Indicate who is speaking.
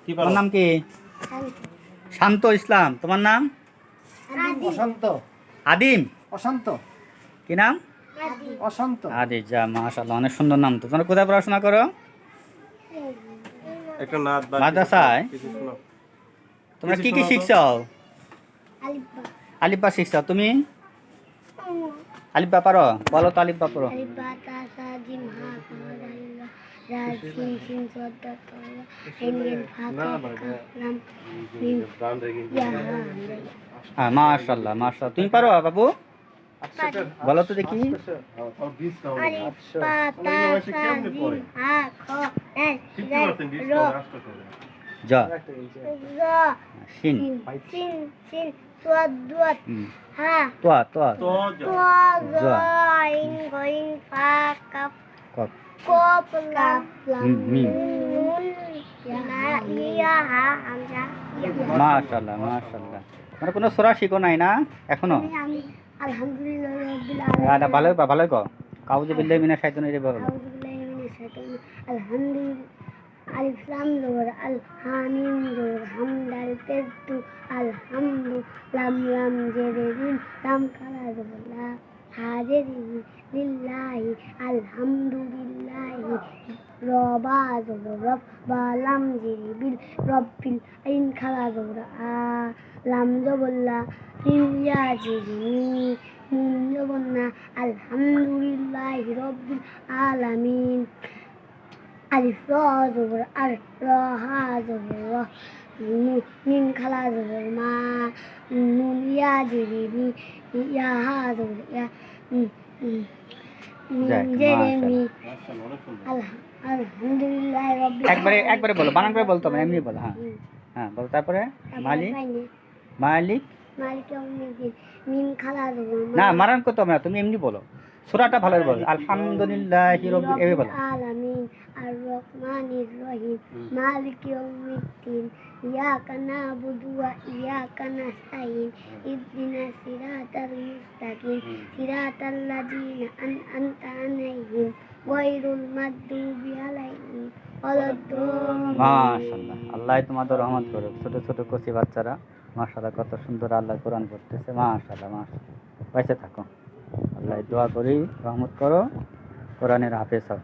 Speaker 1: তোমার নাম কি? শান্ত ইসলাম। তোমার নাম?
Speaker 2: অশান্ত।
Speaker 1: আদিম।
Speaker 2: অশান্ত।
Speaker 1: কি নাম?
Speaker 2: অশান্ত।
Speaker 1: আদি। যা, মাশাআল্লাহ, অনেক সুন্দর নাম তো। তোমরা কোথায় পড়াশোনা করো?
Speaker 3: একটা নাত বা
Speaker 1: মাদ্রাসায়।
Speaker 3: কিছু শোনাও।
Speaker 1: তোমরা
Speaker 3: কিছু
Speaker 1: কি কি
Speaker 3: শোনাও তো।
Speaker 1: শিখছো? আলিফ বা শিখছো। তুমি আলিফ বা পারো? বলো তো আলিফ বা পড়ো। হ্যাঁ, মাশাআল্লাহ মাশাআল্লাহ। তুমি পারো বাবু? বলো তো দেখি। জ, শিন, তোয়া তোয়া,
Speaker 3: তো
Speaker 1: জ, কফ, মিম। মাশাআল্লাহ মাশাআল্লাহ। মানে কোনো সূরা শিখো নাই না এখনো? আরে ভালো ভালো কও। কাউযু বিল্লাহি মিনাশ শাইতানির রাজিম বলো।
Speaker 4: আলিফ লাম জবর আল, হা মিম জবর হাম, দাল পেশ দু, আলহামদু, লাম লাম জেরে লিল, লাম খালা জবর লা, হা জেরে হি, লিল্লাহি, আলহামদুলিল্লাহি, রবা জবর রব, বা লাম জেরে বিল, রব্বিল, আইন খালা জবর আ, লাম জবর লা, মিম ইয়া জেরে মি, নুন জবর না, আলহামদুলিল্লাহি রব্বিল আলামিন। আলিফ র জবর আর, র হা জবর র, মিম খালা জবর মা, নুন ইয়া জেরে নি, ইয়া হা জবর ইয়া, মিম জেরে মি,
Speaker 3: মাশাআল্লাহ অনেক সুন্দর।
Speaker 4: আলহামদুলিল্লাহ রাব্বিল
Speaker 1: একবারে একবারে বলো, বানান করে বলতে হবে না, এমনি বলো। হ্যাঁ হ্যাঁ বলো। তারপরে মালিক, মালিক।
Speaker 4: মালিক ইয়াউমিদ্দিন, মিম খালা জবর
Speaker 1: না, মারান করতে হবে না, তুমি এমনি বলো। সূরাটা ভালো করে বলো। আলহামদুলিল্লাহি রাব্বিল, এভাবে বলো।
Speaker 4: আলামিন, আর রহমানির রহিম, মালিক ইয়াউমিদ্দিন, ইয়াকা না'বুদু ওয়া ইয়াকা নাস্তাইন, ইহদিনাস সিরাতাল মুস্তাকিম, সিরাতাল লাযিনা আন'আমতা আলাইহিম, গায়রুল মাগদুবি আলাইহিম ওয়ালাদ-দাল্লিন।
Speaker 1: মাশাআল্লাহ, আল্লাহ তোমাদের রহমত করুক। ছোট ছোট কচি বাচ্চারা মাশাআল্লাহ কত সুন্দর আল্লাহ কোরআন পড়তেছে। মাশাআল্লাহ মাশাআল্লাহ। বেঁচে থাকো। আল্লাহ দোয়া করি রহমত করো, কোরআনের হাফেজ হও।